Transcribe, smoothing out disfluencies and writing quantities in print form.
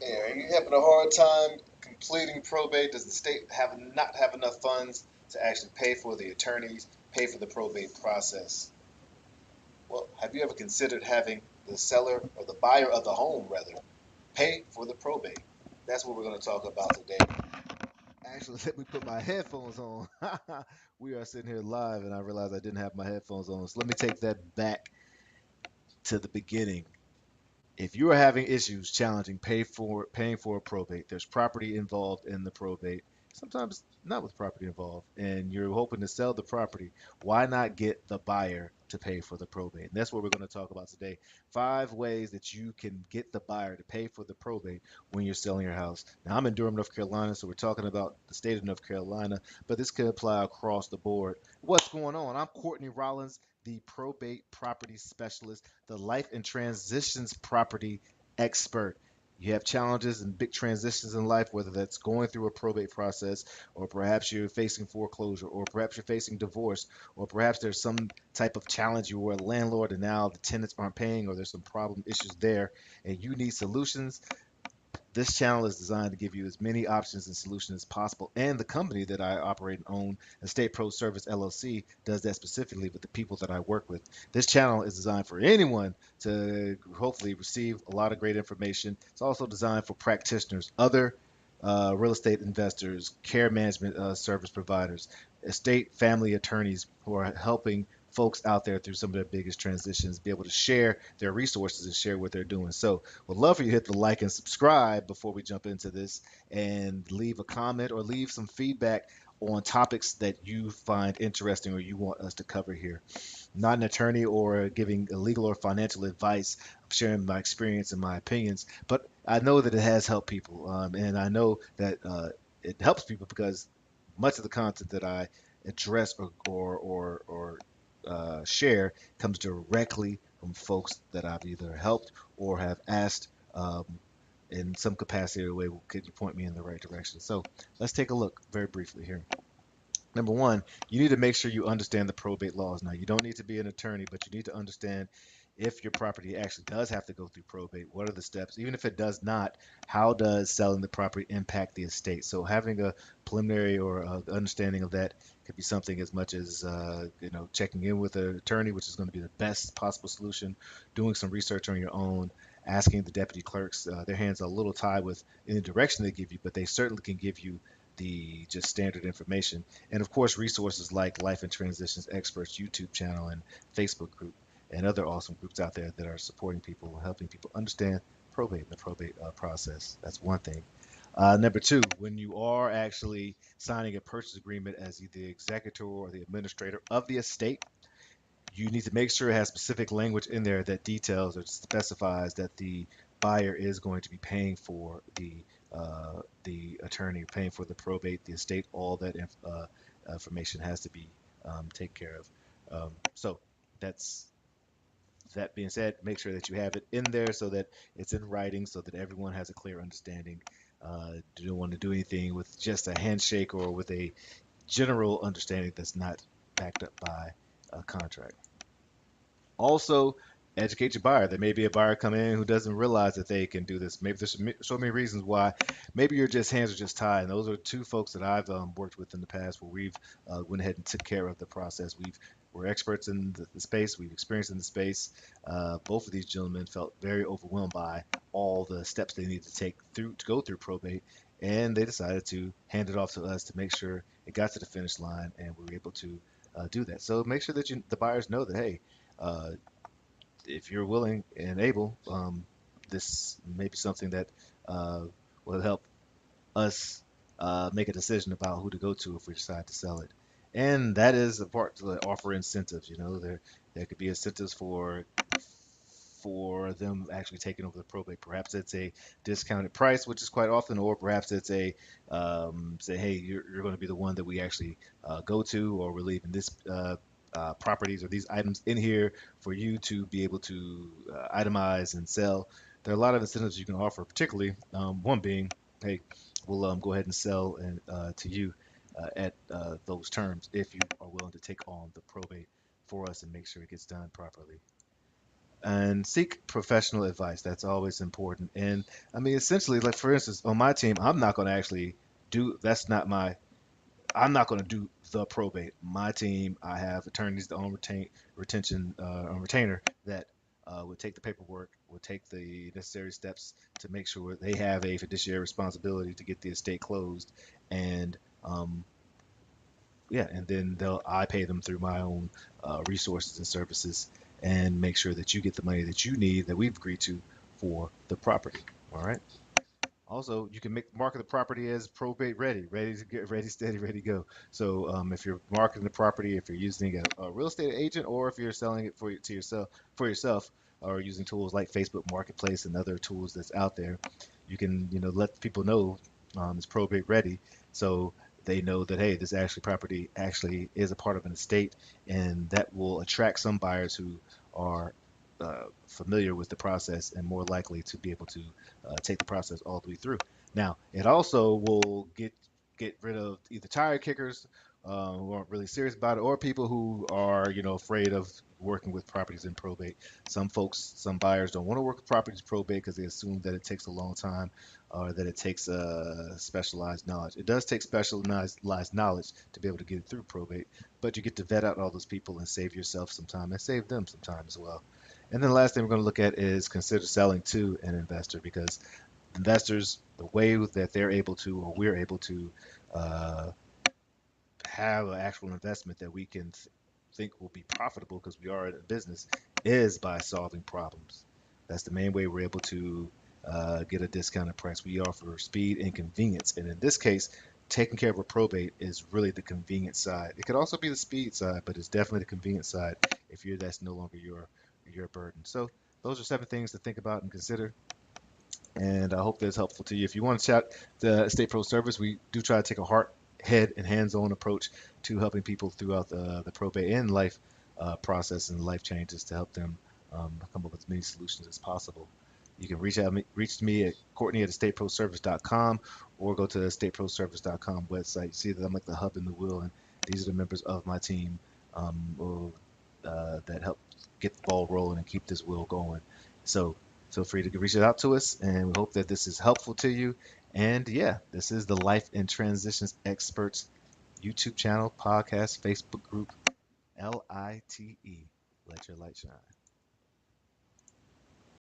Yeah, are you having a hard time completing probate? Does the state have not have enough funds to actually pay for the attorneys, pay for the probate process? Well, have you ever considered having the seller or the buyer of the home, rather, pay for the probate? That's what we're going to talk about today. Actually, let me put my headphones on. We are sitting here live, and I realized I didn't have my headphones on. So let me take that back to the beginning. If you are having issues challenging paying for a probate, there's property involved in the probate. Sometimes not with property involved, and you're hoping to sell the property. Why not get the buyer to pay for the probate? And that's what we're going to talk about today. 5 ways that you can get the buyer to pay for the probate when you're selling your house. Now, I'm in Durham, North Carolina, so we're talking about the state of North Carolina, but this could apply across the board. What's going on? I'm Courtney Rollins, the probate property specialist, the life and transitions property expert. You have challenges and big transitions in life, whether that's going through a probate process, or perhaps you're facing foreclosure, or perhaps you're facing divorce, or perhaps there's some type of challenge. You were a landlord and now the tenants aren't paying, or there's some problem issues there, and you need solutions. This channel is designed to give you as many options and solutions as possible. And the company that I operate and own, Estate Pro Service LLC, does that specifically with the people that I work with. This channel is designed for anyone to hopefully receive a lot of great information. It's also designed for practitioners, other real estate investors, care management service providers, estate family attorneys who are helping folks out there through some of their biggest transitions be able to share their resources and share what they're doing. So, would love for you to hit the like and subscribe before we jump into this, and leave a comment or leave some feedback on topics that you find interesting or you want us to cover here. I'm not an attorney or giving legal or financial advice. I'm sharing my experience and my opinions, but I know that it has helped people, and I know that it helps people because much of the content that I address or share comes directly from folks that I've either helped or have asked in some capacity or way, could you point me in the right direction? So let's take a look very briefly here. Number one, you need to make sure you understand the probate laws. Now, you don't need to be an attorney, but you need to understand if your property actually does have to go through probate, what are the steps? Even if it does not, how does selling the property impact the estate? So having a preliminary or understanding of that could be something as much as checking in with an attorney, which is going to be the best possible solution. Doing some research on your own, asking the deputy clerks. Their hands are a little tied with any direction they give you, but they certainly can give you the just standard information. And of course, resources like Life and Transitions Experts YouTube channel and Facebook group, and other awesome groups out there that are supporting people, helping people understand probate and the probate process. That's one thing. Number two, when you are actually signing a purchase agreement as either the executor or the administrator of the estate, you need to make sure it has specific language in there that details or specifies that the buyer is going to be paying for the attorney, paying for the probate, the estate, all that information has to be taken care of. So that's that being said, make sure that you have it in there so that it's in writing, so that everyone has a clear understanding. You don't want to do anything with just a handshake or with a general understanding that's not backed up by a contract. Also, educate your buyer. There may be a buyer coming in who doesn't realize that they can do this. Maybe there's so many reasons why. Maybe your just hands are just tied. And those are two folks that I've worked with in the past where we've went ahead and took care of the process. We're experts in the space. We've experienced in the space. Both of these gentlemen felt very overwhelmed by all the steps they needed to take through to go through probate, and they decided to hand it off to us to make sure it got to the finish line, and we were able to do that. So make sure that the buyers know that, hey, uh, if you're willing and able, this may be something that uh, will help us make a decision about who to go to if we decide to sell it. And that is a part to offer incentives. There could be incentives for them actually taking over the probate. Perhaps it's a discounted price, which is quite often, or perhaps it's a say, hey, you're going to be the one that we actually go to, or we're leaving this properties or these items in here for you to be able to itemize and sell. There are a lot of incentives you can offer, particularly one being, hey, we'll go ahead and sell and to you at those terms if you are willing to take on the probate for us and make sure it gets done properly. and seek professional advice. That's always important. And I mean, essentially, like for instance, on my team, I'm not going to actually do. That's not my. I'm not going to do the probate. My team, I have attorneys on retention on retainer that would take the paperwork, would take the necessary steps to make sure they have a fiduciary responsibility to get the estate closed, and um, yeah, and then they'll I pay them through my own resources and services, and make sure that you get the money that you need that we've agreed to for the property. All right. Also, you can market the property as probate ready, ready to get ready, steady, ready to go. So if you're marketing the property, if you're using a real estate agent, or if you're selling it for yourself, or using tools like Facebook Marketplace and other tools that's out there, you can let people know it's probate ready, so they know that hey, this actually property actually is a part of an estate, and that will attract some buyers who are familiar with the process and more likely to be able to take the process all the way through. Now, it also will get rid of either tire kickers who aren't really serious about it, or people who are afraid of working with properties in probate. Some folks, some buyers don't want to work with properties probate because they assume that it takes a long time or that it takes specialized knowledge. It does take specialized knowledge to be able to get it through probate, but you get to vet out all those people and save yourself some time and save them some time as well. And then the last thing we're going to look at is consider selling to an investor, because investors, the way that they're able to, or we're able to, uh, have an actual investment that we can think will be profitable because we are in a business is by solving problems. That's the main way we're able to get a discounted price. We offer speed and convenience. And in this case, taking care of a probate is really the convenience side. It could also be the speed side, but it's definitely the convenience side if that's no longer your burden. So those are 7 things to think about and consider, and I hope that's helpful to you. If you want to chat the Estate Pro service, we do try to take a heart, head, and hands-on approach to helping people throughout the probate and life process and life changes to help them come up with as many solutions as possible. You can reach me at Courtney at estateproservice.com, or go to the estateproservice.com website. You see that I'm like the hub in the wheel, and these are the members of my team that help get the ball rolling and keep this wheel going. So feel free to reach out to us, and we hope that this is helpful to you. And yeah, this is the Life and Transitions Experts YouTube channel, podcast, Facebook group, LITE. Let your light shine.